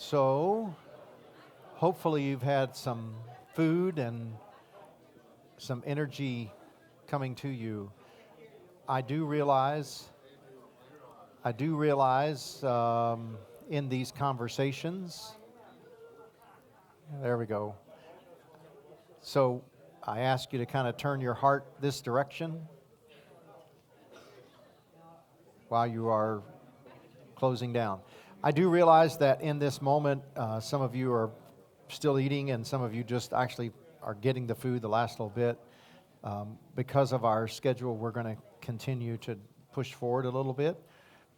So, hopefully you've had some food and some energy coming to you. I do realize, in these conversations, there we go. So, I ask you to kind of turn your heart this direction while you are closing down. I do realize that in this moment, some of you are still eating and some of you just actually are getting the food the last little bit. Because of our schedule, we're going to continue to push forward a little bit.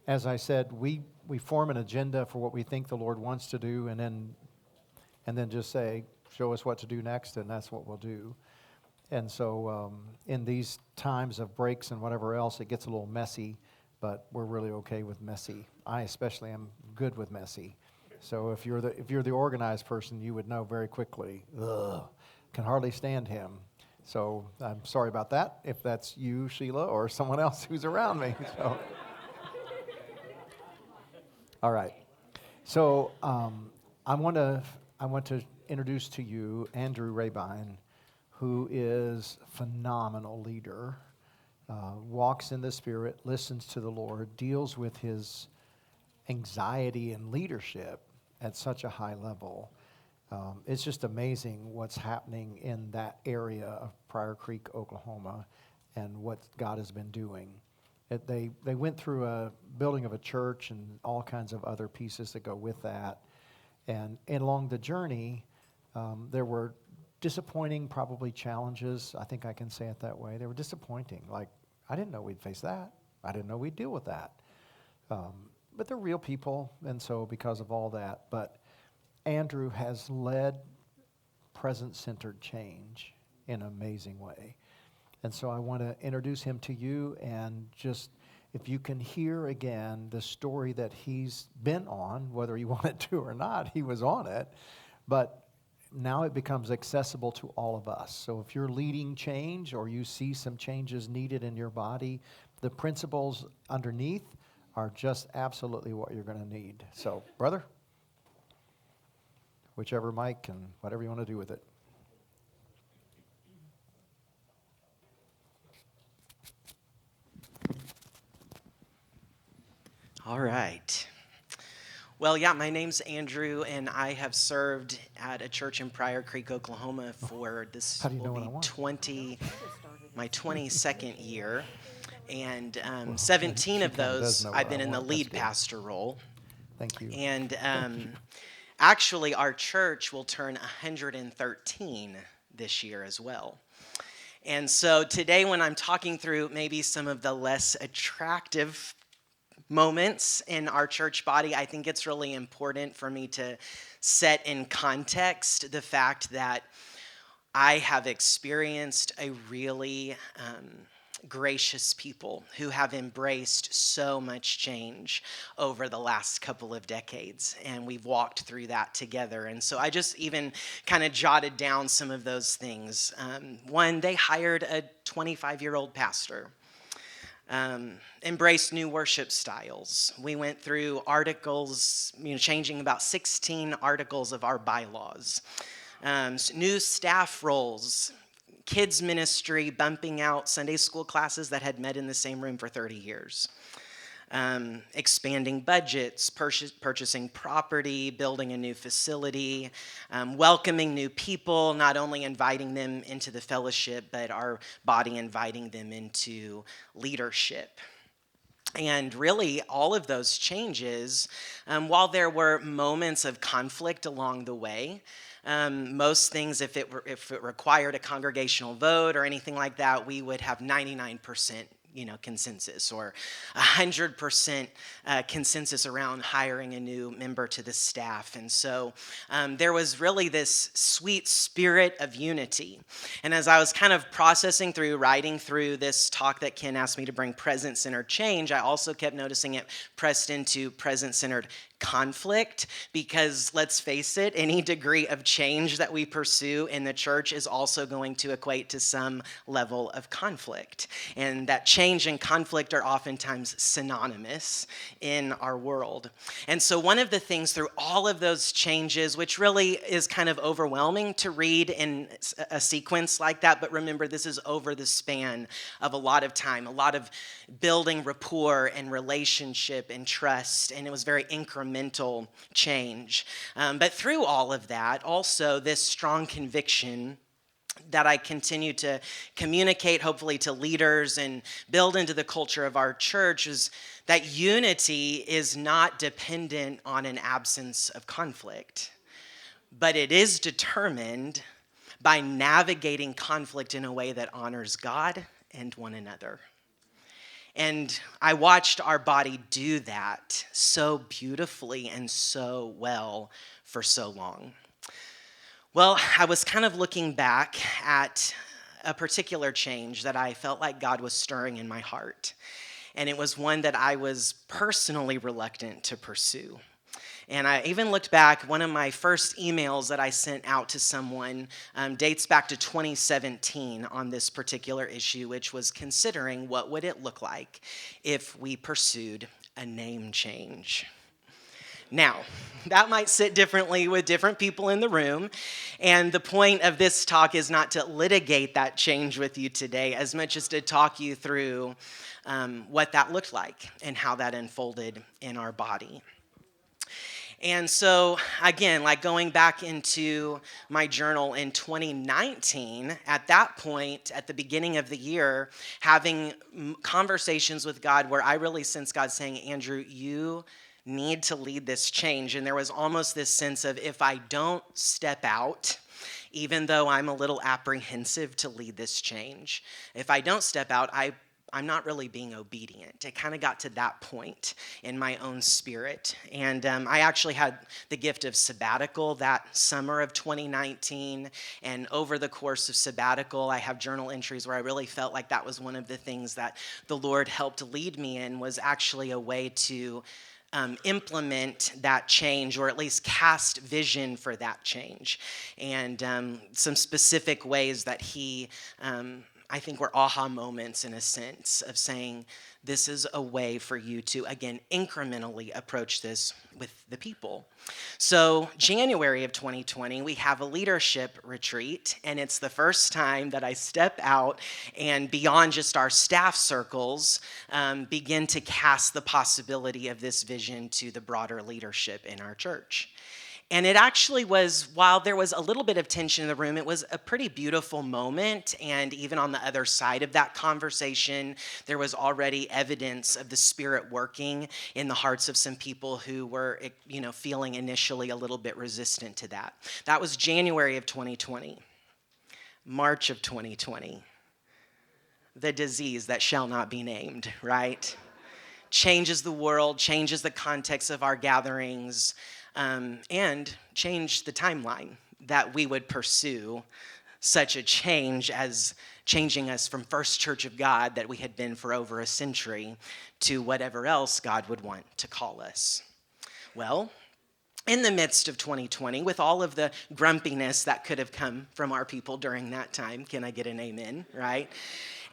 As I said, we form an agenda for what we think the Lord wants to do, and then just say, show us what to do next, and that's what we'll do. And so in these times of breaks and whatever else, it gets a little messy, but we're really okay with messy. I especially am good with messy. So if you're the organized person, you would know very quickly, can hardly stand him. So I'm sorry about that, if that's you, Sheila, or someone else who's around me. So. All right. So I want to introduce to you Andrew Rehbein, who is a phenomenal leader, walks in the Spirit, listens to the Lord, deals with his anxiety and leadership at such a high level. It's just amazing what's happening in that area of Pryor Creek, Oklahoma, and what God has been doing. They went through a building of a church and all kinds of other pieces that go with that. And along the journey, there were disappointing, probably challenges. I think I can say it that way. They were disappointing. Like, I didn't know we'd face that. I didn't know we'd deal with that. But they're real people, and so because of all that. But Andrew has led present-centered change in an amazing way. And so I want to introduce him to you, and just if you can hear again the story that he's been on, whether he wanted to or not, he was on it. But now it becomes accessible to all of us. So if you're leading change or you see some changes needed in your body, the principles underneath are just absolutely what you're going to need. So, brother, whichever mic and whatever you want to do with it. All right. Well, yeah, my name's Andrew, and I have served at a church in Pryor Creek, Oklahoma for this will be my 22nd year. And 17 of those, I've been in the lead pastor role. Thank you. And actually, our church will turn 113 this year as well. And so today, when I'm talking through maybe some of the less attractive moments in our church body, I think it's really important for me to set in context the fact that I have experienced a really gracious people who have embraced so much change over the last couple of decades, and we've walked through that together. And so I just even kind of jotted down some of those things. One, they hired a 25-year-old pastor. Embraced new worship styles. We went through articles, changing about 16 articles of our bylaws. New staff roles, kids ministry, bumping out Sunday school classes that had met in the same room for 30 years. Expanding budgets, purchasing property, building a new facility, welcoming new people, not only inviting them into the fellowship, but our body inviting them into leadership. And really, all of those changes, while there were moments of conflict along the way, most things, if it required a congregational vote or anything like that, we would have 99% consensus, or 100% consensus around hiring a new member to the staff. And so there was really this sweet spirit of unity. And as I was kind of processing through, writing through this talk that Ken asked me to bring, present-centered change, I also kept noticing it pressed into present-centered conflict, because let's face it, any degree of change that we pursue in the church is also going to equate to some level of conflict. And that change and conflict are oftentimes synonymous in our world. And so one of the things through all of those changes, which really is kind of overwhelming to read in a sequence like that, but remember, this is over the span of a lot of time, a lot of building rapport and relationship and trust, and it was very incremental change. But through all of that, also this strong conviction that I continue to communicate, hopefully, to leaders and build into the culture of our church is that unity is not dependent on an absence of conflict, but it is determined by navigating conflict in a way that honors God and one another. And I watched our body do that so beautifully and so well for so long. Well, I was kind of looking back at a particular change that I felt like God was stirring in my heart. And it was one that I was personally reluctant to pursue. And I even looked back, one of my first emails that I sent out to someone dates back to 2017 on this particular issue, which was considering what would it look like if we pursued a name change. Now, that might sit differently with different people in the room, and the point of this talk is not to litigate that change with you today as much as to talk you through what that looked like and how that unfolded in our body. And so, again, like going back into my journal in 2019, at that point, at the beginning of the year, having conversations with God where I really sensed God saying, Andrew, you need to lead this change. And there was almost this sense of, if I don't step out, even though I'm a little apprehensive to lead this change, if I don't step out, I'm not really being obedient. It kind of got to that point in my own spirit. And I actually had the gift of sabbatical that summer of 2019. And over the course of sabbatical, I have journal entries where I really felt like that was one of the things that the Lord helped lead me in, was actually a way to implement that change, or at least cast vision for that change. And some specific ways that he I think were aha moments, in a sense, of saying, this is a way for you to, again, incrementally approach this with the people. So January of 2020, we have a leadership retreat, and it's the first time that I step out and beyond just our staff circles, begin to cast the possibility of this vision to the broader leadership in our church. And it actually was, while there was a little bit of tension in the room, it was a pretty beautiful moment. And even on the other side of that conversation, there was already evidence of the Spirit working in the hearts of some people who were, feeling initially a little bit resistant to that. That was January of 2020. March of 2020. The disease that shall not be named, right? Changes the world, changes the context of our gatherings, and change the timeline that we would pursue such a change as changing us from First Church of God that we had been for over a century to whatever else God would want to call us. Well, in the midst of 2020, with all of the grumpiness that could have come from our people during that time, can I get an amen, right?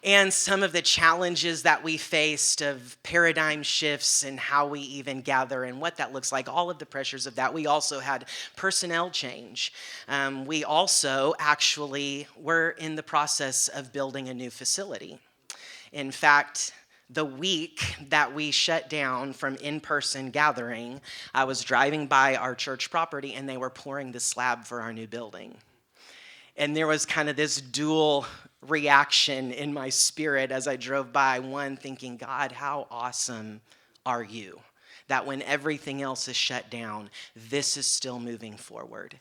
And some of the challenges that we faced of paradigm shifts and how we even gather and what that looks like, all of the pressures of that. We also had personnel change. We also actually were in the process of building a new facility. In fact, the week that we shut down from in-person gathering, I was driving by our church property and they were pouring the slab for our new building. And there was kind of this dual reaction in my spirit as I drove by. One, thinking, God, how awesome are you? That when everything else is shut down, this is still moving forward.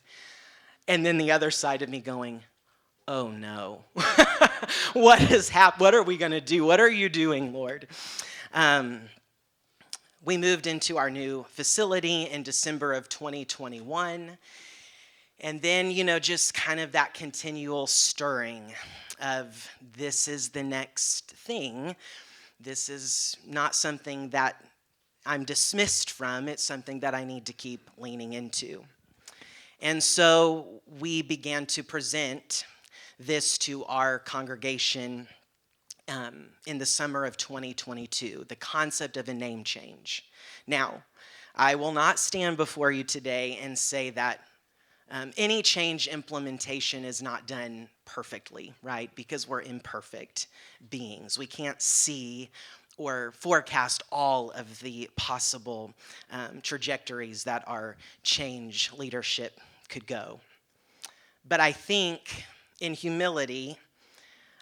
And then the other side of me going, oh no. What has happened? What are we going to do? What are you doing, Lord? We moved into our new facility in December of 2021. And then, just kind of that continual stirring of, this is the next thing. This is not something that I'm dismissed from. It's something that I need to keep leaning into. And so we began to present this to our congregation in the summer of 2022, the concept of a name change. Now, I will not stand before you today and say that any change implementation is not done perfectly, right? Because we're imperfect beings. We can't see or forecast all of the possible trajectories that our change leadership could go. But I think in humility,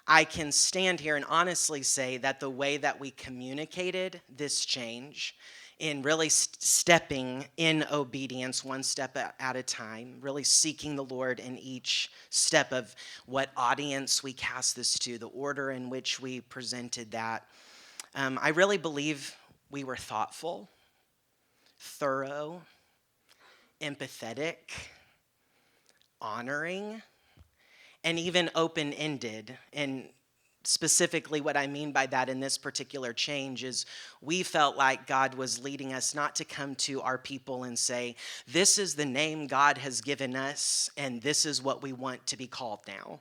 I can stand here and honestly say that the way that we communicated this change in really stepping in obedience one step at a time, really seeking the Lord in each step of what audience we cast this to, the order in which we presented that. I really believe we were thoughtful, thorough, empathetic, honoring, and even open-ended. And specifically what I mean by that in this particular change is we felt like God was leading us not to come to our people and say, this is the name God has given us, and this is what we want to be called now.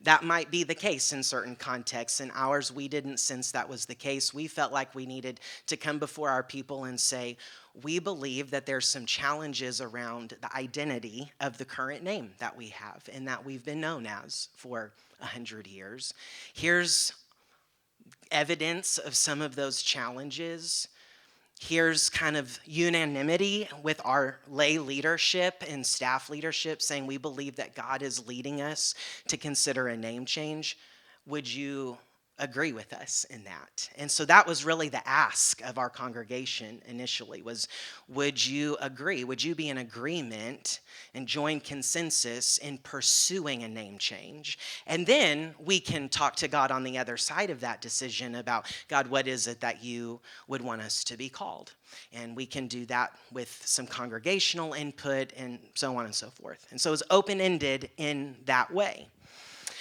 That might be the case in certain contexts. In ours, we didn't sense that was the case. We felt like we needed to come before our people and say, we believe that there's some challenges around the identity of the current name that we have and that we've been known as for 100 years. Here's evidence of some of those challenges. Here's kind of unanimity with our lay leadership and staff leadership saying we believe that God is leading us to consider a name change. Would you agree with us in that? And so that was really the ask of our congregation initially was, would you agree? Would you be in agreement and join consensus in pursuing a name change? And then we can talk to God on the other side of that decision about, God, what is it that you would want us to be called? And we can do that with some congregational input and so on and so forth. And so it was open-ended in that way,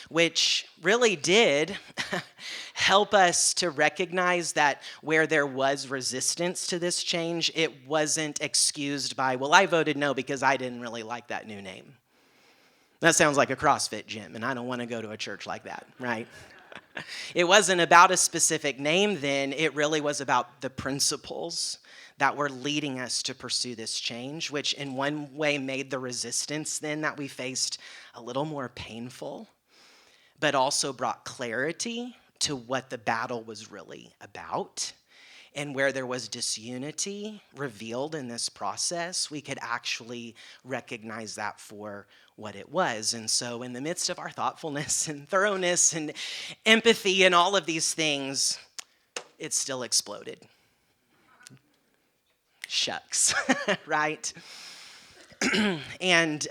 which really did help us to recognize that where there was resistance to this change, it wasn't excused by, well, I voted no because I didn't really like that new name. That sounds like a CrossFit gym, and I don't want to go to a church like that, right? It wasn't about a specific name then, it really was about the principles that were leading us to pursue this change, which in one way made the resistance then that we faced a little more painful, but also brought clarity to what the battle was really about. And where there was disunity revealed in this process, we could actually recognize that for what it was. And so in the midst of our thoughtfulness and thoroughness and empathy and all of these things, it still exploded. Shucks, right? And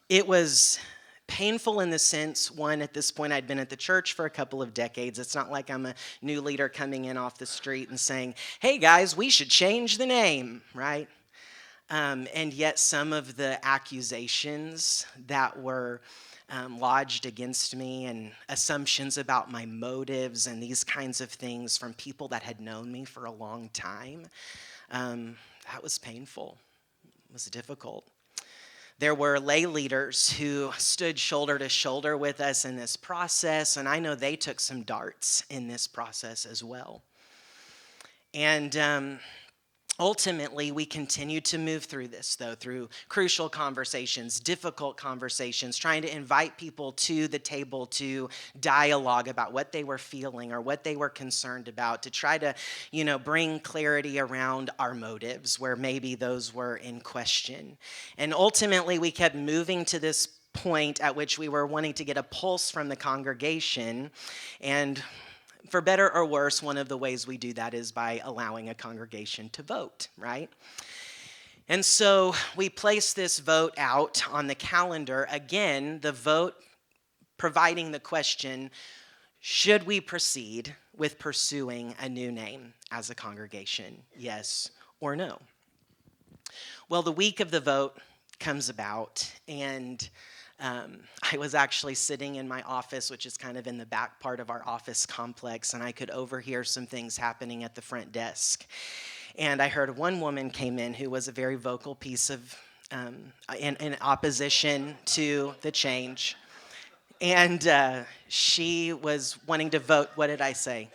it was painful in the sense, one, at this point I'd been at the church for a couple of decades. It's not like I'm a new leader coming in off the street and saying, hey guys, we should change the name, right? And yet some of the accusations that were lodged against me and assumptions about my motives and these kinds of things from people that had known me for a long time, that was painful. It was difficult. There were lay leaders who stood shoulder to shoulder with us in this process, and I know they took some darts in this process as well. And ultimately, we continued to move through this, though, through crucial conversations, difficult conversations, trying to invite people to the table to dialogue about what they were feeling or what they were concerned about, to try to, bring clarity around our motives where maybe those were in question. And ultimately, we kept moving to this point at which we were wanting to get a pulse from the congregation, and for better or worse, one of the ways we do that is by allowing a congregation to vote, right? And so we place this vote out on the calendar. Again, the vote providing the question, should we proceed with pursuing a new name as a congregation, yes or no? Well, the week of the vote comes about, and I was actually sitting in my office, which is kind of in the back part of our office complex, and I could overhear some things happening at the front desk. And I heard one woman came in who was a very vocal piece of, in opposition to the change. And she was wanting to vote. What did I say?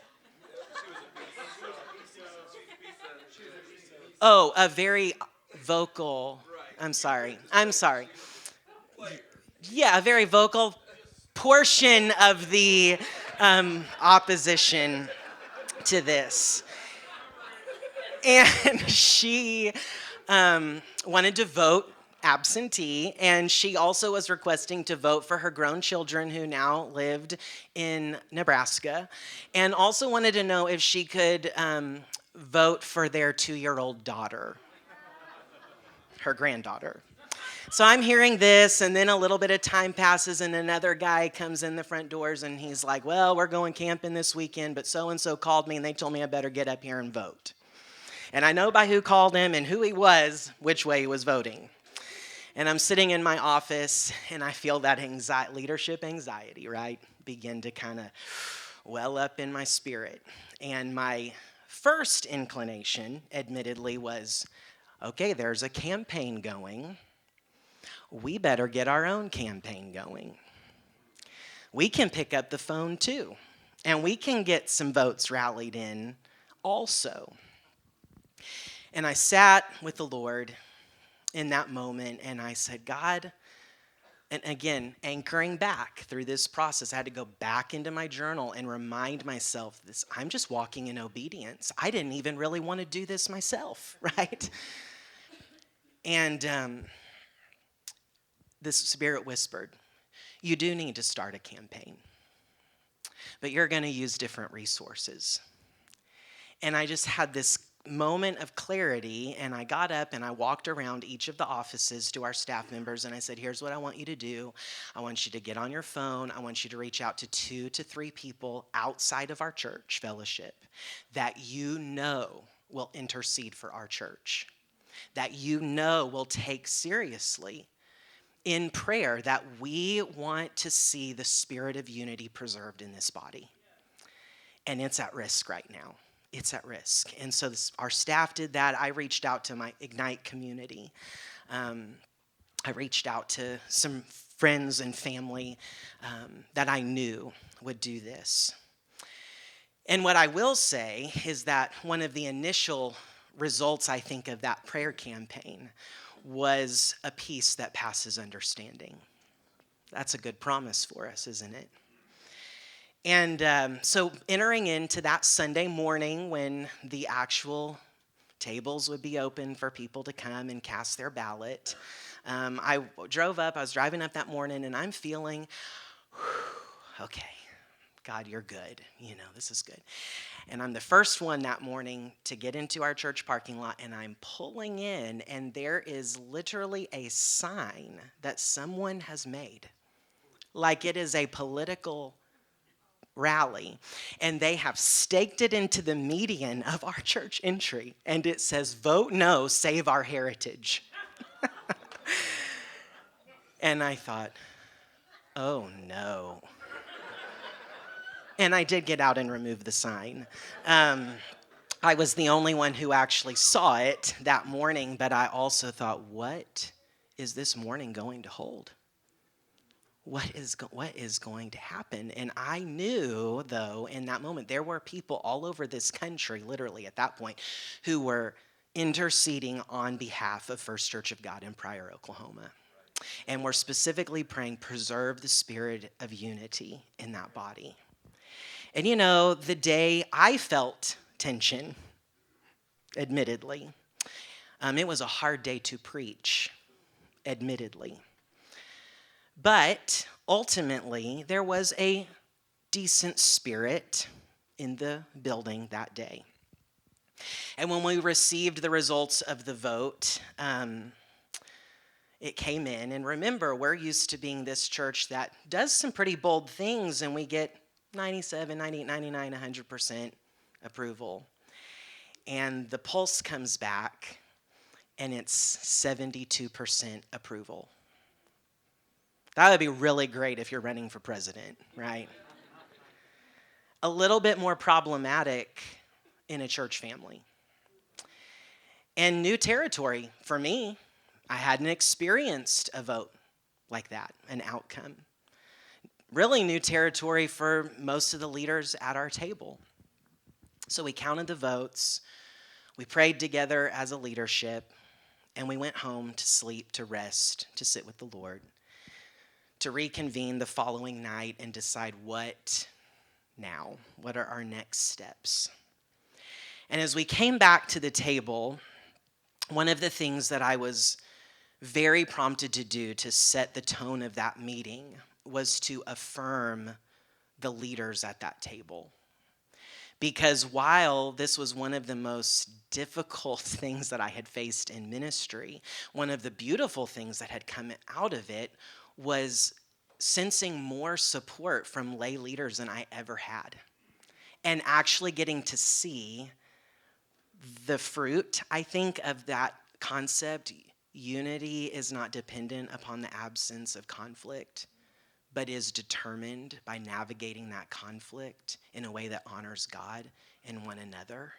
Oh, a very vocal. I'm sorry. I'm sorry. Yeah, a very vocal portion of the opposition to this. And she wanted to vote absentee, and she also was requesting to vote for her grown children who now lived in Nebraska, and also wanted to know if she could vote for their 2-year-old daughter, her granddaughter. So I'm hearing this, and then a little bit of time passes, and another guy comes in the front doors, and he's like, well, we're going camping this weekend, but so-and-so called me, and they told me I better get up here and vote. And I know by who called him and who he was, which way he was voting. And I'm sitting in my office, and I feel that leadership anxiety, right, begin to kind of well up in my spirit. And my first inclination, admittedly, was, okay, there's a campaign going. We better get our own campaign going. We can pick up the phone too, and we can get some votes rallied in also. And I sat with the Lord in that moment, and I said, God, and again, anchoring back through this process, I had to go back into my journal and remind myself this, I'm just walking in obedience. I didn't even really want to do this myself, right? And this Spirit whispered, you do need to start a campaign, but you're going to use different resources. And I just had this moment of clarity, and I got up and I walked around each of the offices to our staff members, and I said, here's what I want you to do. I want you to get on your phone. I want you to reach out to 2 to 3 people outside of our church fellowship that you know will intercede for our church, that you know will take seriously in prayer, that we want to see the spirit of unity preserved in this body. And it's at risk right now. It's at risk. And so our staff did that. I reached out to my Ignite community. I reached out to some friends and family that I knew would do this. And what I will say is that one of the initial results, I think, of that prayer campaign was a peace that passes understanding. That's a good promise for us, isn't it? And so entering into that Sunday morning when the actual tables would be open for people to come and cast their ballot, I was driving up that morning, and I'm feeling, okay, God, you're good. This is good. And I'm the first one that morning to get into our church parking lot, and I'm pulling in, and there is literally a sign that someone has made, like it is a political rally, and they have staked it into the median of our church entry, and it says, vote no, save our heritage. And I thought, oh no. And I did get out and remove the sign. I was the only one who actually saw it that morning, but I also thought, what is this morning going to hold? What is going to happen? And I knew, though, in that moment, there were people all over this country, literally at that point, who were interceding on behalf of First Church of God in Pryor, Oklahoma. And we're specifically praying, preserve the spirit of unity in that body. And the day I felt tension, admittedly, it was a hard day to preach, admittedly. But ultimately, there was a decent spirit in the building that day. And when we received the results of the vote, it came in. And remember, we're used to being this church that does some pretty bold things, and we get 97, 98, 99, 100% approval. And the pulse comes back, and it's 72% approval. That would be really great if you're running for president, right? A little bit more problematic in a church family. And new territory for me. I hadn't experienced a vote like that, an outcome. Really new territory for most of the leaders at our table. So we counted the votes, we prayed together as a leadership, and we went home to sleep, to rest, to sit with the Lord, to reconvene the following night and decide what now? What are our next steps? And as we came back to the table, one of the things that I was very prompted to do to set the tone of that meeting was to affirm the leaders at that table. Because while this was one of the most difficult things that I had faced in ministry, one of the beautiful things that had come out of it was sensing more support from lay leaders than I ever had. And actually getting to see the fruit, I think, of that concept. Unity is not dependent upon the absence of conflict, but is determined by navigating that conflict in a way that honors God and one another.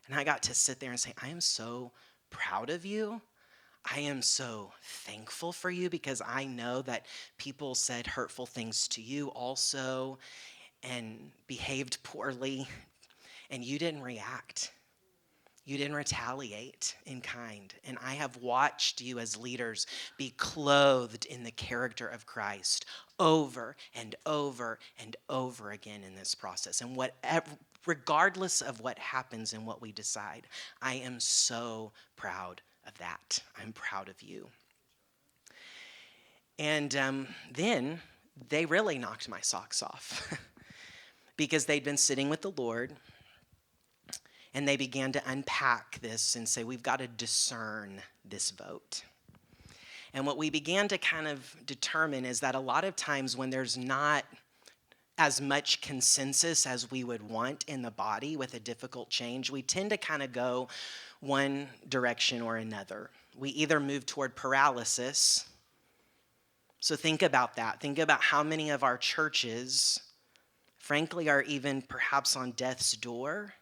And I got to sit there and say, I am so proud of you. I am so thankful for you, because I know that people said hurtful things to you also and behaved poorly, and you didn't react. You didn't retaliate in kind. And I have watched you as leaders be clothed in the character of Christ over and over and over again in this process. And regardless of what happens and what we decide, I am so proud of that. I'm proud of you. And then they really knocked my socks off because they'd been sitting with the Lord. And they began to unpack this and say, we've got to discern this vote. And what we began to kind of determine is that a lot of times when there's not as much consensus as we would want in the body with a difficult change, we tend to kind of go one direction or another. We either move toward paralysis. So think about that. Think about how many of our churches, frankly, are even perhaps on death's door,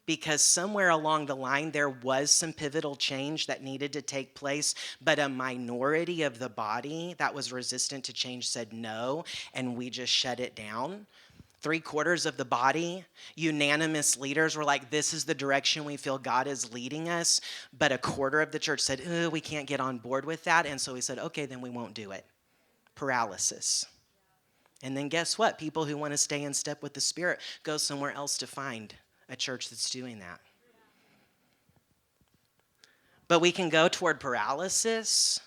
because somewhere along the line there was some pivotal change that needed to take place, but a minority of the body that was resistant to change said no, and we just shut it down. 3/4 of the body, unanimous leaders were like, this is the direction we feel God is leading us, but 1/4 of the church said, we can't get on board with that, and so we said, okay, then we won't do it. Paralysis. And then guess what? People who want to stay in step with the Spirit go somewhere else to find a church that's doing that. But we can go toward paralysis,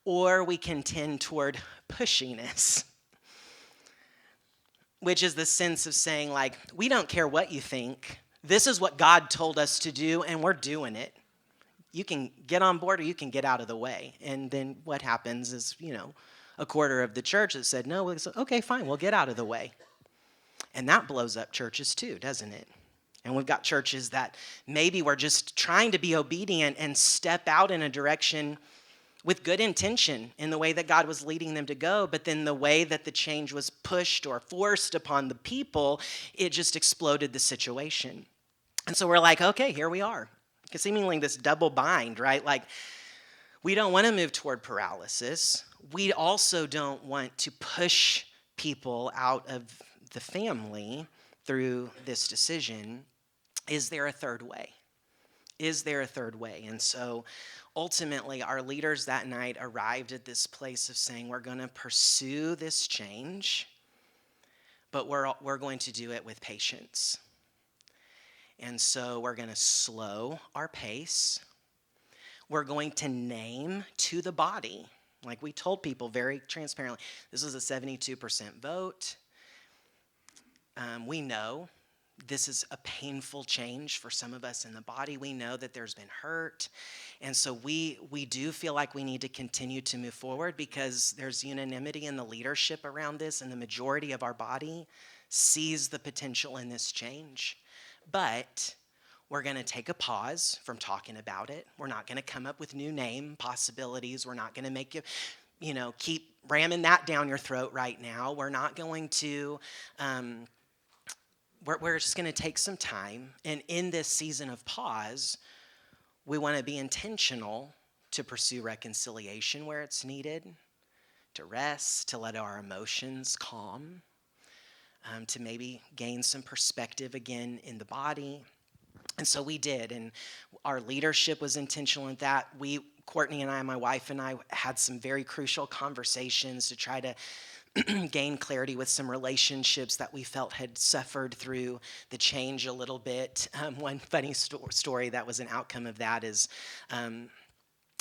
or we can tend toward pushiness, which is the sense of saying, like, we don't care what you think. This is what God told us to do, and we're doing it. You can get on board or you can get out of the way. And then what happens is, 1/4 of the church that said, no, we said, okay, fine, we'll get out of the way. And that blows up churches too, doesn't it? And we've got churches that maybe were just trying to be obedient and step out in a direction with good intention in the way that God was leading them to go, but then the way that the change was pushed or forced upon the people, it just exploded the situation. And so we're like, okay, here we are. It's seemingly this double bind, right? Like, we don't want to move toward paralysis. We also don't want to push people out of the family through this decision. Is there a third way? Is there a third way? And so ultimately, our leaders that night arrived at this place of saying, we're going to pursue this change, but we're going to do it with patience. And so we're going to slow our pace. We're going to name to the body, like we told people very transparently, this was a 72% vote. We know this is a painful change for some of us in the body. We know that there's been hurt. And so we do feel like we need to continue to move forward because there's unanimity in the leadership around this, and the majority of our body sees the potential in this change. But we're going to take a pause from talking about it. We're not going to come up with new name possibilities. We're not going to make you keep ramming that down your throat right now. We're not going to, we're just going to take some time. And in this season of pause, we want to be intentional to pursue reconciliation where it's needed, to rest, to let our emotions calm, to maybe gain some perspective again in the body. And so we did, and our leadership was intentional in that. Courtney and I, my wife and I, had some very crucial conversations to try to gain clarity with some relationships that we felt had suffered through the change a little bit. One funny story that was an outcome of that is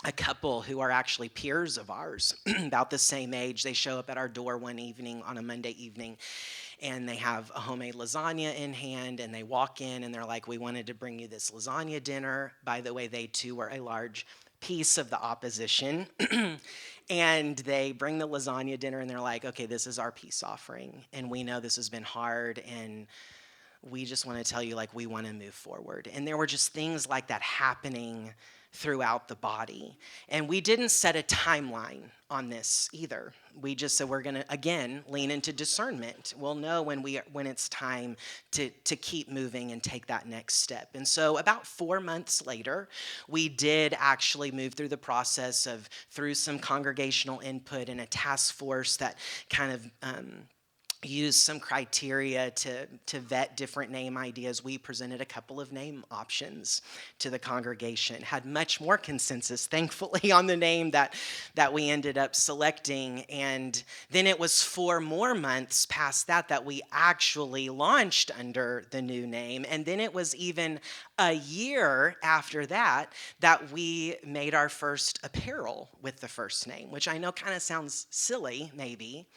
a couple who are actually peers of ours, about the same age. They show up at our door one evening on a Monday evening, and they have a homemade lasagna in hand, and they walk in and they're like, "We wanted to bring you this lasagna dinner." By the way, they too were a large piece of the opposition. And they bring the lasagna dinner and they're like, "Okay, this is our peace offering, and we know this has been hard, and we just want to tell you, like, we want to move forward." And there were just things like that happening throughout the body. And we didn't set a timeline on this either. We just said we're going to, again, lean into discernment. We'll know when it's time to keep moving and take that next step. And so about 4 months later, we did actually move through the process of, through some congregational input and a task force that kind of used some criteria to vet different name ideas. We presented a couple of name options to the congregation, had much more consensus, thankfully, on the name that we ended up selecting. And then it was 4 more months past that we actually launched under the new name. And then it was even a year after that we made our first apparel with the first name, which I know kind of sounds silly, maybe.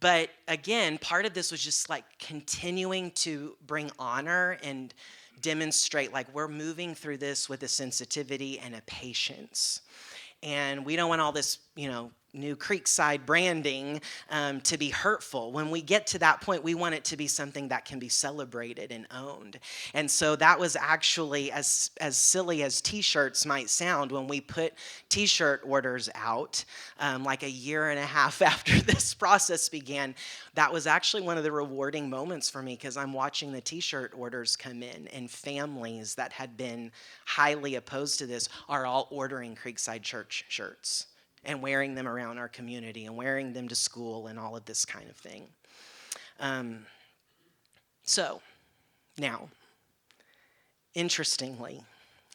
But again, part of this was just like continuing to bring honor and demonstrate like we're moving through this with a sensitivity and a patience. And we don't want all this, new Creekside branding to be hurtful. When we get to that point, we want it to be something that can be celebrated and owned. And so that was actually, as silly as T-shirts might sound, when we put T-shirt orders out, like a year and a half after this process began, that was actually one of the rewarding moments for me, because I'm watching the T-shirt orders come in, and families that had been highly opposed to this are all ordering Creekside Church shirts and wearing them around our community and wearing them to school and all of this kind of thing. So now, interestingly,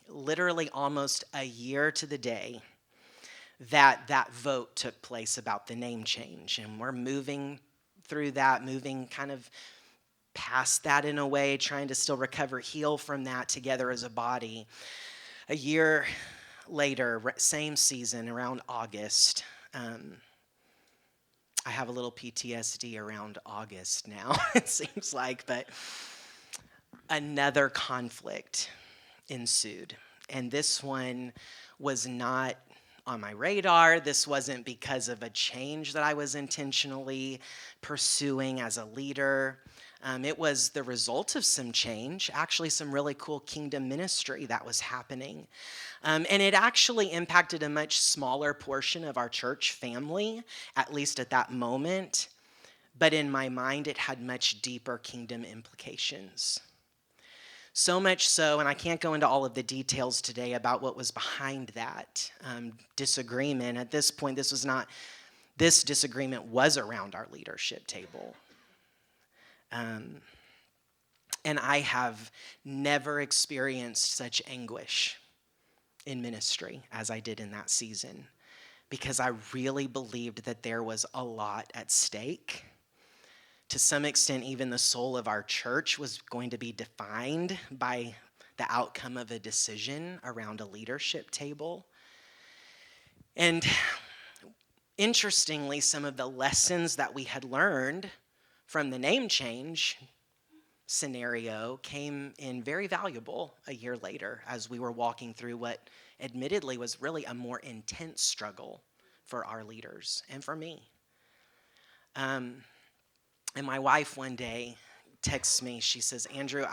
literally almost a year to the day that vote took place about the name change, and we're moving through that, moving kind of past that in a way, trying to still recover, heal from that together as a body. A year later, same season, around August, I have a little PTSD around August now, it seems like, but another conflict ensued. And this one was not on my radar. This wasn't because of a change that I was intentionally pursuing as a leader. It was the result of some change, actually some really cool kingdom ministry that was happening. And it actually impacted a much smaller portion of our church family, at least at that moment. But in my mind, it had much deeper kingdom implications. So much so, and I can't go into all of the details today about what was behind that disagreement. At this point, this disagreement was around our leadership table. And I have never experienced such anguish in ministry as I did in that season, because I really believed that there was a lot at stake. To some extent, even the soul of our church was going to be defined by the outcome of a decision around a leadership table. And interestingly, some of the lessons that we had learned from the name change scenario came in very valuable a year later, as we were walking through what admittedly was really a more intense struggle for our leaders and for me. And my wife one day texts me. She says, "Andrew,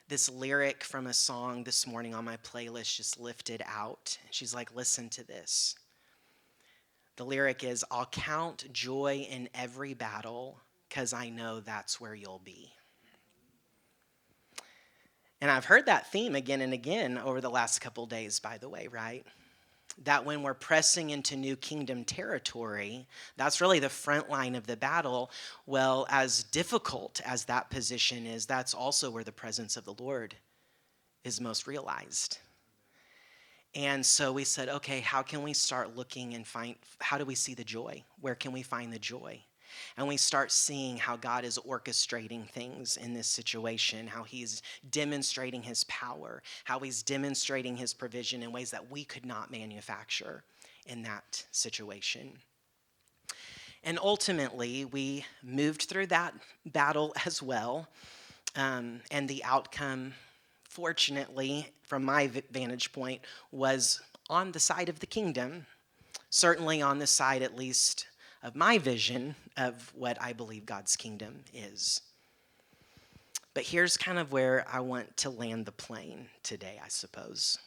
this lyric from a song this morning on my playlist just lifted out." She's like, "Listen to this. The lyric is, I'll count joy in every battle, 'cause I know that's where you'll be. And I've heard that theme again and again over the last couple days, by the way, right? That when we're pressing into new kingdom territory, that's really the front line of the battle. Well, as difficult as that position is, that's also where the presence of the Lord is most realized. And so we said, okay, how can we start looking and how do we see the joy? Where can we find the joy? And we start seeing how God is orchestrating things in this situation, how he's demonstrating his power, how he's demonstrating his provision in ways that we could not manufacture in that situation. And ultimately, we moved through that battle as well. And the outcome, fortunately, from my vantage point, was on the side of the kingdom, certainly on the side, at least, of my vision of what I believe God's kingdom is. But here's kind of where I want to land the plane today, I suppose.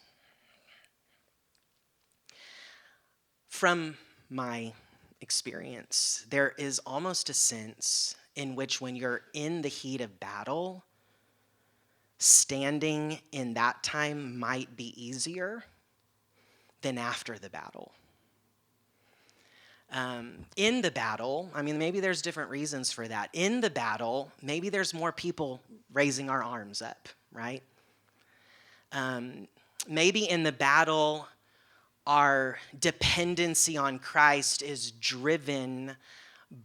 From my experience, there is almost a sense in which when you're in the heat of battle, standing in that time might be easier than after the battle. In the battle, I mean, maybe there's different reasons for that. In the battle, maybe there's more people raising our arms up, right? Maybe in the battle, our dependency on Christ is driven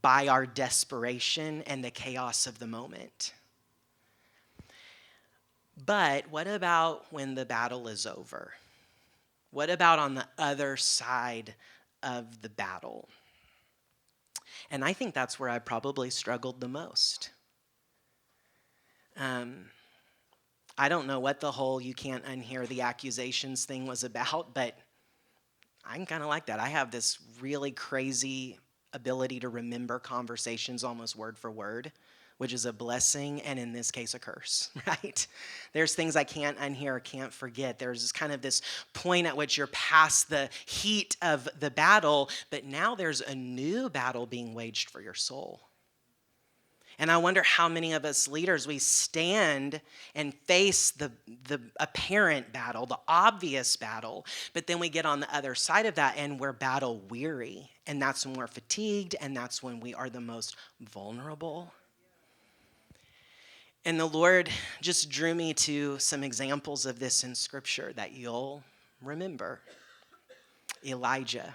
by our desperation and the chaos of the moment. But what about when the battle is over? What about on the other side of the battle? And I think that's where I probably struggled the most. I don't know what the whole you can't unhear the accusations thing was about, but I'm kind of like that. I have this really crazy ability to remember conversations almost word for word, which is a blessing and in this case a curse, right? There's things I can't unhear, can't forget. There's this kind of this point at which you're past the heat of the battle, but now there's a new battle being waged for your soul. And I wonder how many of us leaders, we stand and face the apparent battle, the obvious battle, but then we get on the other side of that and we're battle weary. And that's when we're fatigued, and that's when we are the most vulnerable. And the Lord just drew me to some examples of this in Scripture that you'll remember. Elijah,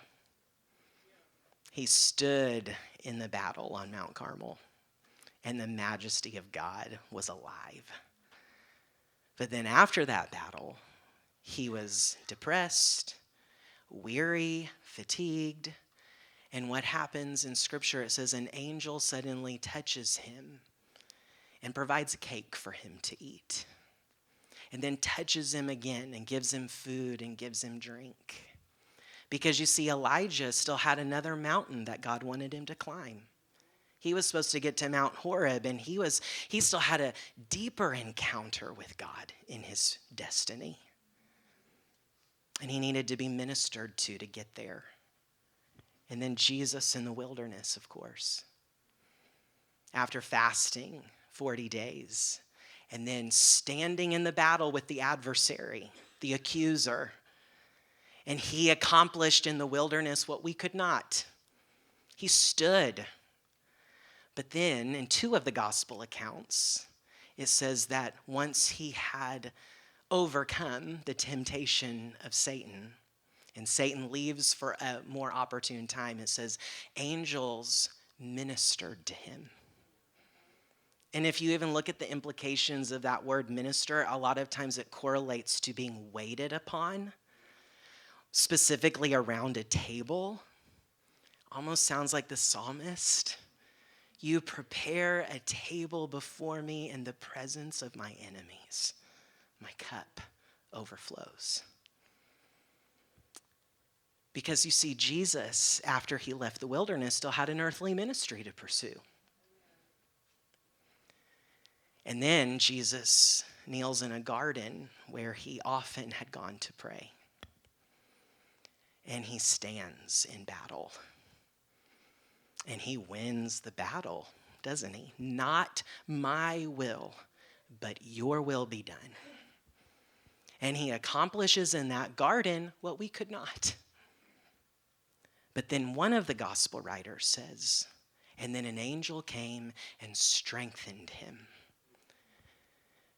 he stood in the battle on Mount Carmel, and the majesty of God was alive. But then after that battle, he was depressed, weary, fatigued. And what happens in Scripture, it says an angel suddenly touches him and provides a cake for him to eat. And then touches him again and gives him food and gives him drink. Because you see, Elijah still had another mountain that God wanted him to climb. He was supposed to get to Mount Horeb, and he still had a deeper encounter with God in his destiny. And he needed to be ministered to get there. And then Jesus in the wilderness, of course. After fasting 40 days, and then standing in the battle with the adversary, the accuser. And he accomplished in the wilderness what we could not. He stood. But then in 2 of the gospel accounts, it says that once he had overcome the temptation of Satan, and Satan leaves for a more opportune time, it says angels ministered to him. And if you even look at the implications of that word minister, a lot of times it correlates to being waited upon, specifically around a table. Almost sounds like the psalmist. You prepare a table before me in the presence of my enemies. My cup overflows. Because you see, Jesus, after he left the wilderness, still had an earthly ministry to pursue. And then Jesus kneels in a garden where he often had gone to pray. And he stands in battle. And he wins the battle, doesn't he? Not my will, but your will be done. And he accomplishes in that garden what we could not. But then one of the gospel writers says, and then an angel came and strengthened him.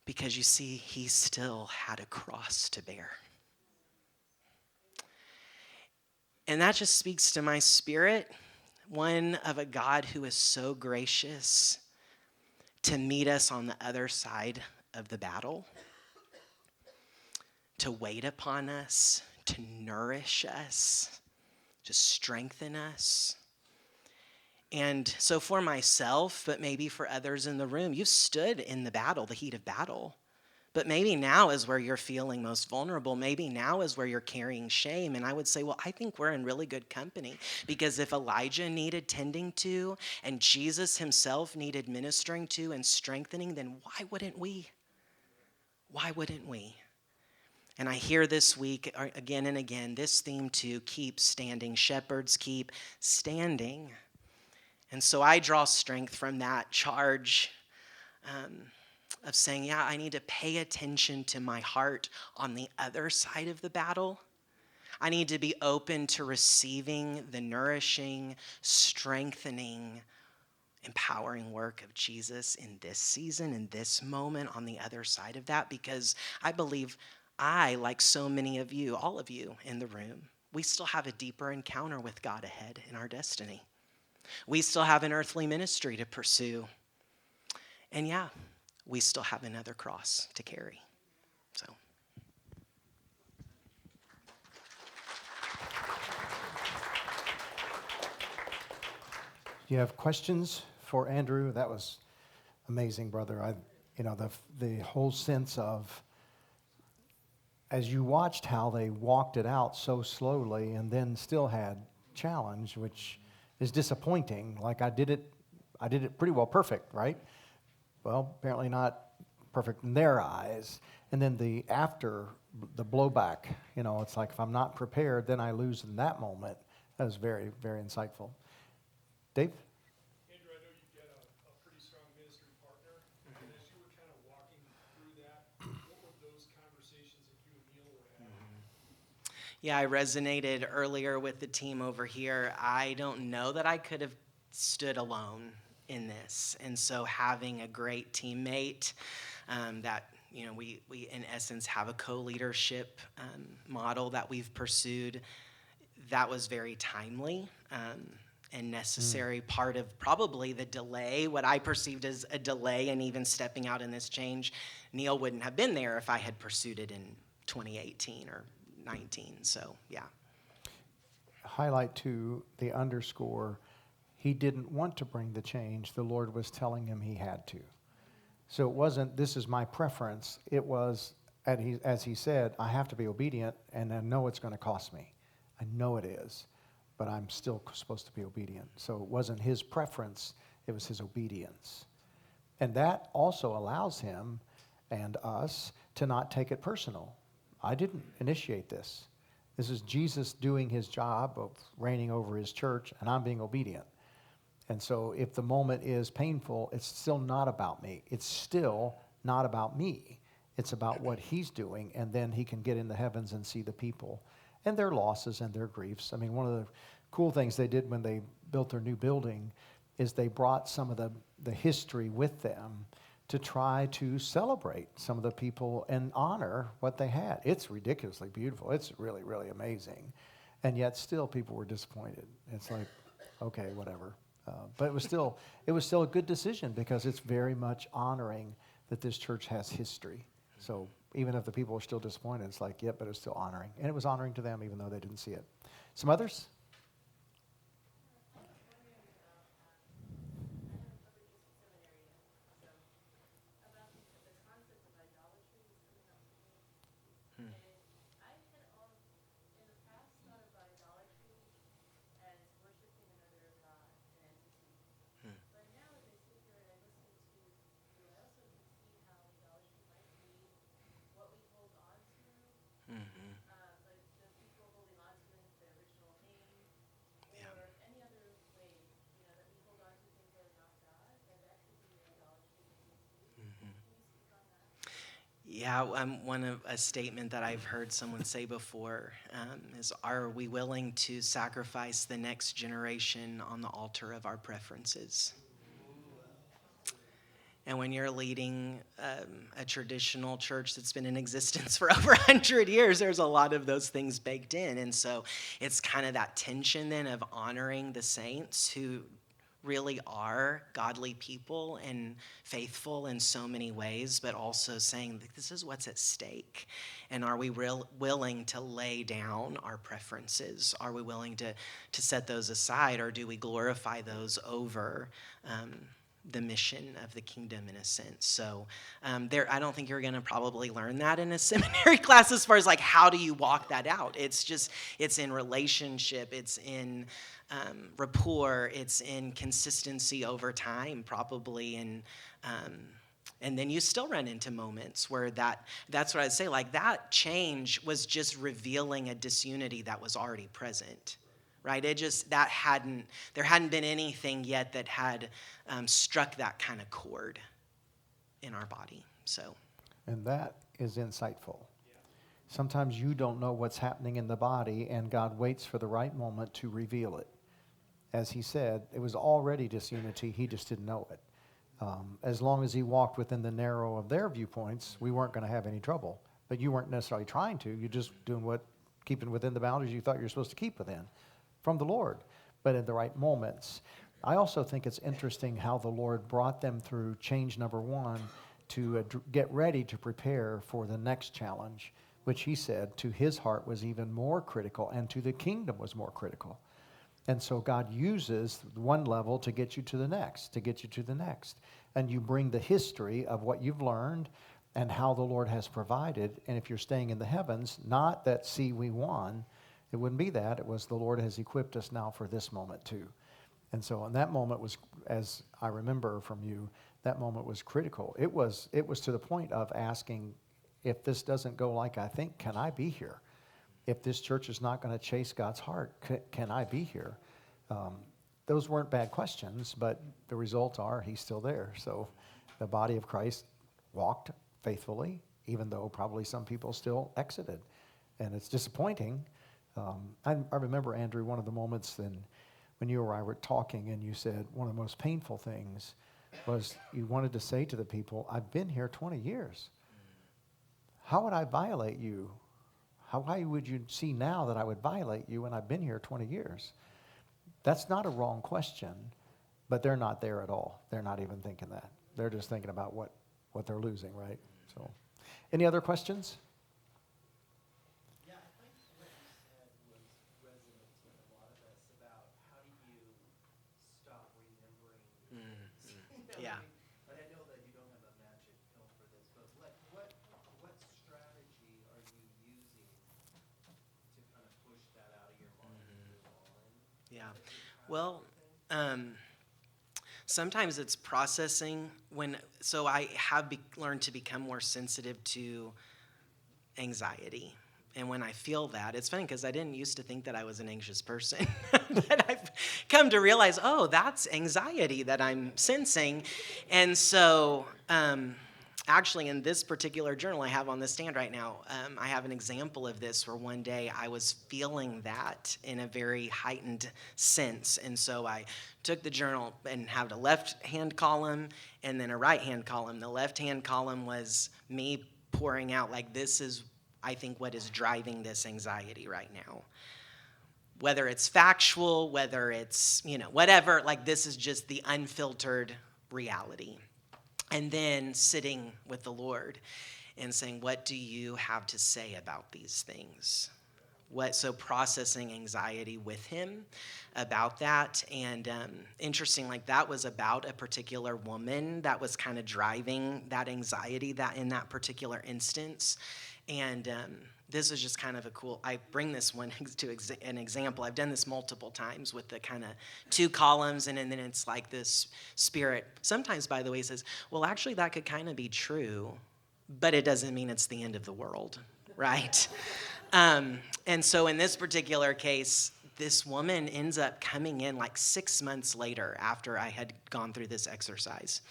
Because you see, he still had a cross to bear. And that just speaks to my spirit, one of a God who is so gracious to meet us on the other side of the battle, to wait upon us, to nourish us, to strengthen us. And so for myself, but maybe for others in the room, you've stood in the battle, the heat of battle. But maybe now is where you're feeling most vulnerable. Maybe now is where you're carrying shame. And I would say, well, I think we're in really good company. Because if Elijah needed tending to and Jesus himself needed ministering to and strengthening, then why wouldn't we? Why wouldn't we? And I hear this week again and again this theme to keep standing. Shepherds keep standing. And so I draw strength from that charge of saying, yeah, I need to pay attention to my heart on the other side of the battle. I need to be open to receiving the nourishing, strengthening, empowering work of Jesus in this season, in this moment, on the other side of that, because I believe I, like so many of you, all of you in the room, we still have a deeper encounter with God ahead in our destiny. We still have an earthly ministry to pursue. And yeah, we still have another cross to carry. So. Do you have questions for Andrew? That was amazing, brother. The whole sense of, as you watched how they walked it out so slowly and then still had challenge, which is disappointing. Like I did it pretty well perfect, right? Well, apparently not perfect in their eyes. And then the blowback, it's like if I'm not prepared, then I lose in that moment. That was very, very insightful. Dave? Andrew, I know you've got a pretty strong ministry partner. And as you were kind of walking through that, what were those conversations that you and Neil were having? Yeah, I resonated earlier with the team over here. I don't know that I could have stood alone in this. And so having a great teammate that, we in essence have a co-leadership model that we've pursued, that was very timely. And necessary part of probably the delay, what I perceived as a delay in even stepping out in this change. Neil wouldn't have been there if I had pursued it in 2018 or 19. So, yeah. Highlight to the underscore, he didn't want to bring the change. The Lord was telling him he had to. So it wasn't, this is my preference. It was, as he said, I have to be obedient, and I know it's going to cost me. I know it is, but I'm still supposed to be obedient. So it wasn't his preference, it was his obedience. And that also allows him and us to not take it personal. I didn't initiate this. This is Jesus doing his job of reigning over his church, and I'm being obedient. And so if the moment is painful, it's still not about me. It's still not about me. It's about what he's doing, and then he can get in the heavens and see the people and their losses and their griefs. I mean, one of the cool things they did when they built their new building is they brought some of the history with them to try to celebrate some of the people and honor what they had. It's ridiculously beautiful. It's really, really amazing. And yet still people were disappointed. It's like, okay, whatever. But it was still a good decision because it's very much honoring that this church has history. So even if the people are still disappointed, it's like, yep, but it's still honoring. And it was honoring to them even though they didn't see it. Some others? Yeah, a statement that I've heard someone say before is, "Are we willing to sacrifice the next generation on the altar of our preferences?" And when you're leading a traditional church that's been in existence for over 100 years, there's a lot of those things baked in. And so it's kind of that tension then of honoring the saints who really are godly people and faithful in so many ways, but also saying that this is what's at stake. And are we willing to lay down our preferences? Are we willing to set those aside, or do we glorify those over the mission of the kingdom in a sense? So I don't think you're going to probably learn that in a seminary class as far as like how do you walk that out. It's in relationship, it's in rapport, it's in consistency over time probably, and then you still run into moments where that's what I'd say, like that change was just revealing a disunity that was already present. Right? There hadn't been anything yet that had struck that kind of chord in our body. So, And that is insightful. Sometimes you don't know what's happening in the body, and God waits for the right moment to reveal it. As he said, it was already disunity, he just didn't know it. As long as he walked within the narrow of their viewpoints, we weren't going to have any trouble. But you weren't necessarily trying to. You're just keeping within the boundaries you thought you were supposed to keep within from the Lord, but in the right moments. I also think it's interesting how the Lord brought them through change number one to get ready to prepare for the next challenge, which he said to his heart was even more critical and to the kingdom was more critical. And so God uses one level to get you to the next, to get you to the next. And you bring the history of what you've learned and how the Lord has provided. And if you're staying in the heavens, not that, see, we won. It wouldn't be that. It was the Lord has equipped us now for this moment too. And so and that moment was, as I remember from you, that moment was critical. It was to the point of asking, if this doesn't go like I think, can I be here? If this church is not going to chase God's heart, can I be here? Those weren't bad questions, but the results are he's still there. So the body of Christ walked faithfully, even though probably some people still exited. And it's disappointing. I remember, Andrew, one of the moments when you or I were talking and you said one of the most painful things was you wanted to say to the people, I've been here 20 years. How would I violate you? Why would you see now that I would violate you when I've been here 20 years? That's not a wrong question, but they're not there at all. They're not even thinking that. They're just thinking about what they're losing, right? So, any other questions? yeah. But I know that you don't have a magic pill for this, but what strategy are you using to kind of push that out of your mind and move on? Yeah. Well, sometimes it's processing so I have learned to become more sensitive to anxiety. And when I feel that, it's funny because I didn't used to think that I was an anxious person. But I've come to realize, oh, that's anxiety that I'm sensing. And so actually in this particular journal I have on the stand right now, I have an example of this where one day I was feeling that in a very heightened sense. And so I took the journal and had a left-hand column and then a right-hand column. The left-hand column was me pouring out like, this is, I think, what is driving this anxiety right now. Whether it's factual, whether it's, whatever, like this is just the unfiltered reality. And then sitting with the Lord and saying, what do you have to say about these things? So processing anxiety with him about that. And interesting, like that was about a particular woman that was kind of driving that anxiety that in that particular instance. And this was just kind of I bring this one to an example. I've done this multiple times with the kind of two columns, and then it's like this spirit. Sometimes, by the way, says, well, actually, that could kind of be true, but it doesn't mean it's the end of the world, right? And so in this particular case, this woman ends up coming in like 6 months later after I had gone through this exercise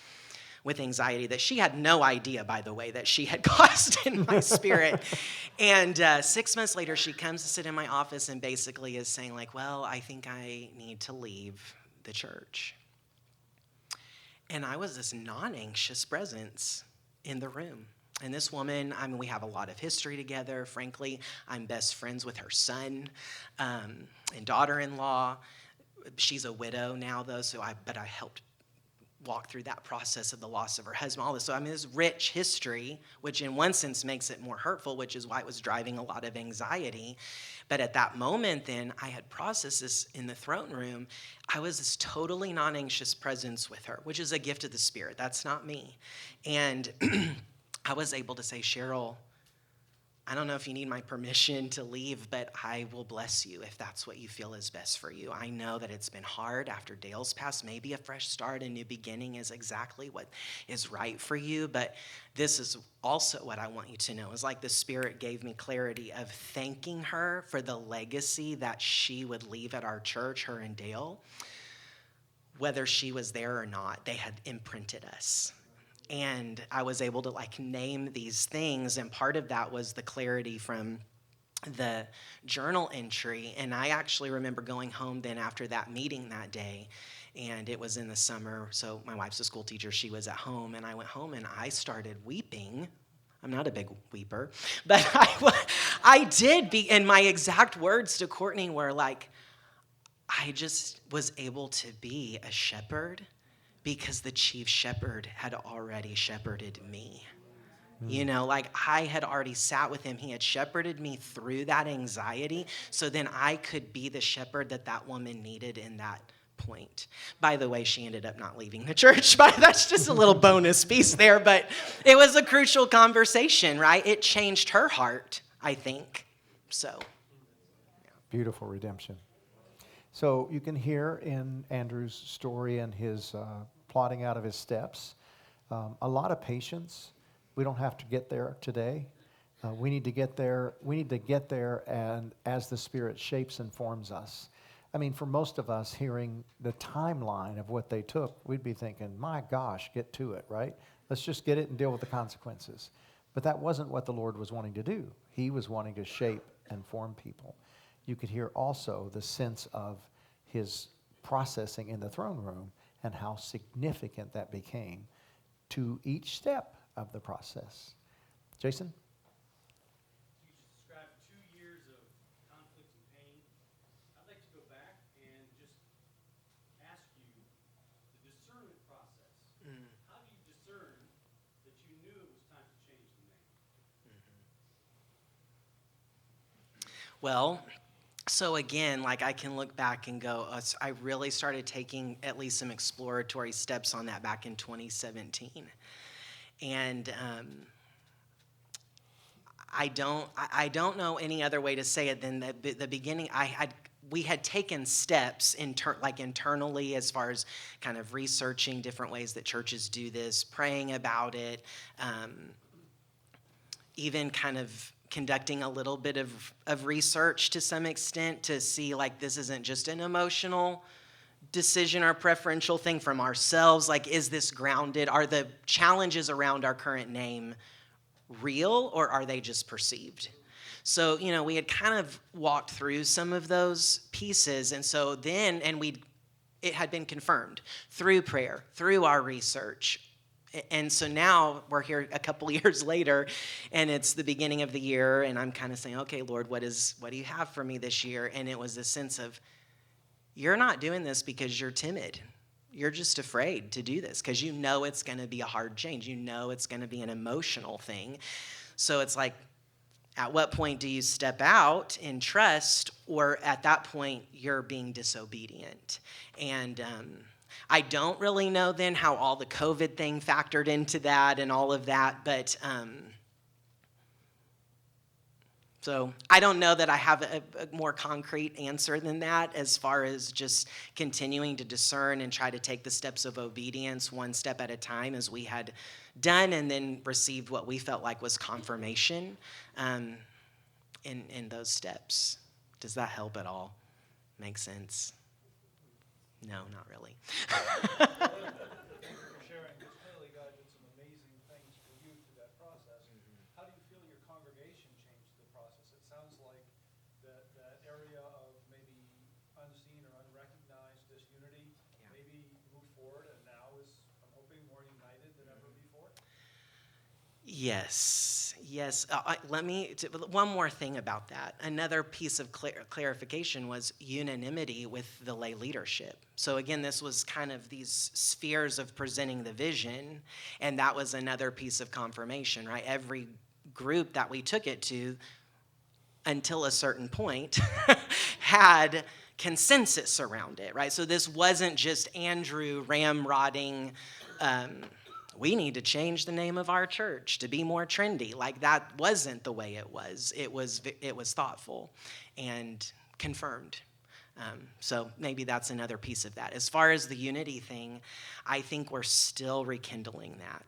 with anxiety that she had no idea, by the way, that she had caused in my spirit. And 6 months later, she comes to sit in my office and basically is saying, like, well, I think I need to leave the church. And I was this non-anxious presence in the room. And this woman, I mean, we have a lot of history together. Frankly, I'm best friends with her son and daughter-in-law. She's a widow now, though, but I helped walk through that process of the loss of her husband, all this. So, I mean, this rich history, which in one sense makes it more hurtful, which is why it was driving a lot of anxiety. But at that moment, then, I had processed this in the throne room. I was this totally non-anxious presence with her, which is a gift of the Spirit. That's not me. And I was able to say, Cheryl, I don't know if you need my permission to leave, but I will bless you if that's what you feel is best for you. I know that it's been hard after Dale's passed. Maybe a fresh start, a new beginning is exactly what is right for you, but this is also what I want you to know. It's like the Spirit gave me clarity of thanking her for the legacy that she would leave at our church, her and Dale. Whether she was there or not, they had imprinted us. And I was able to name these things, and part of that was the clarity from the journal entry. And I actually remember going home then after that meeting that day, and it was in the summer, so my wife's a school teacher, she was at home, and I went home and I started weeping. I'm not a big weeper, but I did be, and my exact words to Courtney were like, I just was able to be a shepherd because the chief shepherd had already shepherded me. You know, I had already sat with him. He had shepherded me through that anxiety, so then I could be the shepherd that woman needed in that point. By the way, she ended up not leaving the church, but that's just a little bonus piece there, but it was a crucial conversation, right? It changed her heart, I think, so. Beautiful redemption. So you can hear in Andrew's story and his plotting out of his steps a lot of patience. We don't have to get there today. We need to get there. We need to get there, and as the Spirit shapes and forms us. I mean, for most of us, hearing the timeline of what they took, we'd be thinking, "My gosh, get to it, right? Let's just get it and deal with the consequences." But that wasn't what the Lord was wanting to do. He was wanting to shape and form people. You could hear also the sense of his processing in the throne room and how significant that became to each step of the process. Jason? You described 2 years of conflict and pain. I'd like to go back and just ask you the discernment process. How do you discern that you knew it was time to change the name? Well, so again, I can look back and go, I really started taking at least some exploratory steps on that back in 2017. And I don't know any other way to say it than the beginning. We had taken steps internally as far as kind of researching different ways that churches do this, praying about it, even kind of conducting a little bit of research to some extent to see this isn't just an emotional decision or preferential thing from ourselves. Is this grounded? Are the challenges around our current name real, or are they just perceived? So, we had kind of walked through some of those pieces, and so then, it had been confirmed through prayer, through our research. And so now we're here a couple years later, and it's the beginning of the year, and I'm kind of saying, okay, Lord, what do you have for me this year? And it was a sense of, you're not doing this because you're timid. You're just afraid to do this because you know it's going to be a hard change. You know it's going to be an emotional thing. So it's at what point do you step out in trust, or at that point you're being disobedient? And I don't really know then how all the COVID thing factored into that and all of that, but so I don't know that I have a more concrete answer than that as far as just continuing to discern and try to take the steps of obedience one step at a time as we had done, and then received what we felt like was confirmation in those steps. Does that help at all? Make sense? No, not really. For sharing, because clearly God Yes. One more thing about that. Another piece of clarification was unanimity with the lay leadership. So again, this was kind of these spheres of presenting the vision, and that was another piece of confirmation, right? Every group that we took it to, until a certain point, had consensus around it, right? So this wasn't just Andrew ramrodding, we need to change the name of our church to be more trendy. Like, that wasn't the way it was. It was thoughtful and confirmed. So maybe that's another piece of that. As far as the unity thing, I think we're still rekindling that.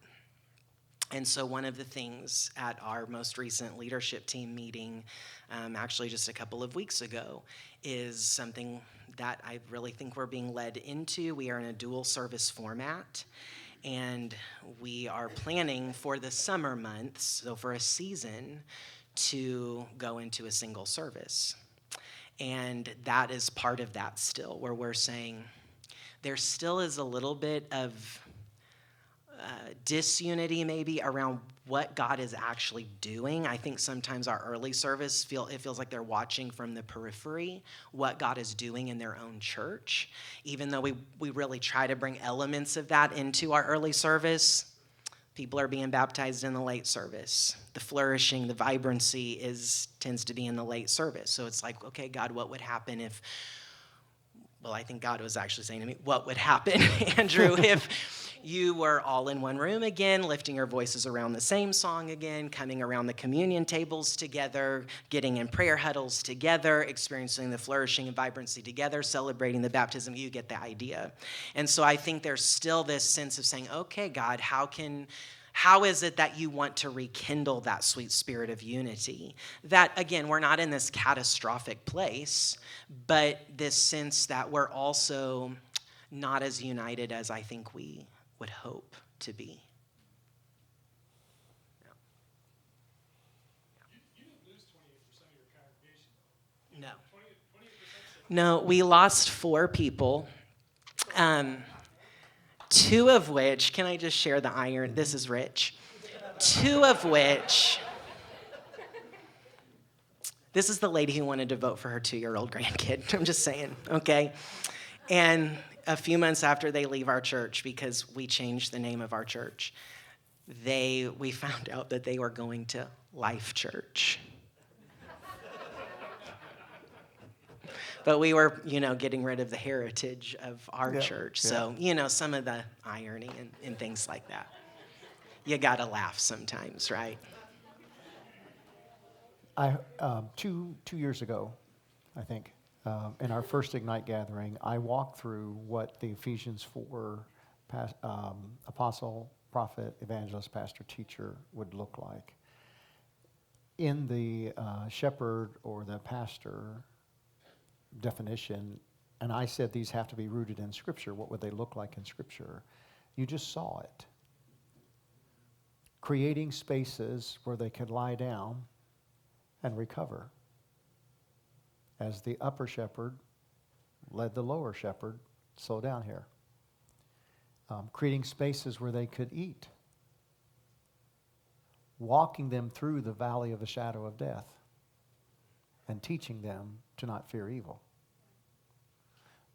And so one of the things at our most recent leadership team meeting, actually just a couple of weeks ago, is something that I really think we're being led into. We are in a dual service format, and we are planning for the summer months, so for a season, to go into a single service. And that is part of that still, where we're saying there still is a little bit of disunity maybe around what God is actually doing. I think sometimes our early service feels like they're watching from the periphery what God is doing in their own church. Even though we really try to bring elements of that into our early service, people are being baptized in the late service. The flourishing, the vibrancy tends to be in the late service. So it's like, okay, God, what would happen if, well, I think God was actually saying to me, what would happen, Andrew, if you were all in one room again, lifting your voices around the same song again, coming around the communion tables together, getting in prayer huddles together, experiencing the flourishing and vibrancy together, celebrating the baptism. You get the idea. And so I think there's still this sense of saying, okay, God, how is it that you want to rekindle that sweet spirit of unity? That, again, we're not in this catastrophic place, but this sense that we're also not as united as I think we would hope to be. You didn't lose 28% of your congregation, though. No. 28% No, we lost 4 people. 2 of which, can I just share the iron? This is rich. 2 of which, this is the lady who wanted to vote for her 2-year-old grandkid. I'm just saying, okay? And a few months after they leave our church, because we changed the name of our church, we found out that they were going to Life Church. But we were, getting rid of the heritage of our church. So, some of the irony and things like that. You got to laugh sometimes, right? Two years ago, I think, in our first Ignite gathering, I walked through what the Ephesians 4 apostle, prophet, evangelist, pastor, teacher would look like. In the shepherd or the pastor definition, and I said these have to be rooted in Scripture. What would they look like in Scripture? You just saw it. Creating spaces where they could lie down and recover. As the upper shepherd led the lower shepherd, slow down here. Creating spaces where they could eat. Walking them through the valley of the shadow of death. And teaching them to not fear evil.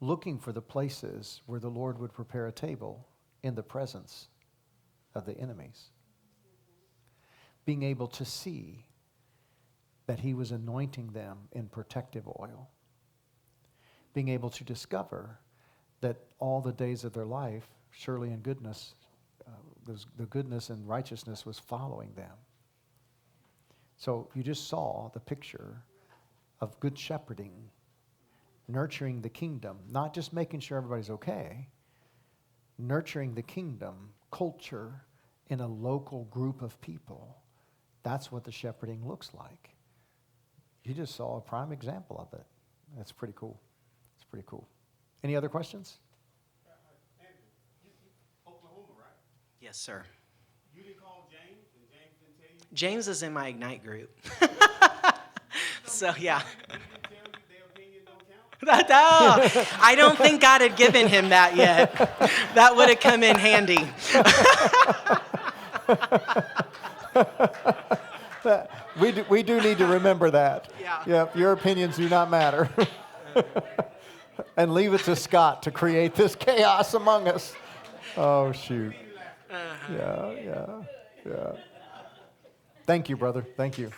Looking for the places where the Lord would prepare a table in the presence of the enemies. Being able to see that he was anointing them in protective oil. Being able to discover that all the days of their life, surely in goodness, the goodness and righteousness was following them. So you just saw the picture of good shepherding, nurturing the kingdom, not just making sure everybody's okay, nurturing the kingdom culture in a local group of people. That's what the shepherding looks like. You just saw a prime example of it. That's pretty cool. It's pretty cool. Any other questions? Andrew, Oklahoma, right? Yes, sir. You didn't call James, and James didn't tell you? James is in my Ignite group. So, yeah. He didn't tell you their opinion don't count? No, I don't think God had given him that yet. That would have come in handy. We do need to remember that. Yeah. Yep, your opinions do not matter. And leave it to Scott to create this chaos among us. Oh, shoot. Yeah. Thank you, brother. Thank you.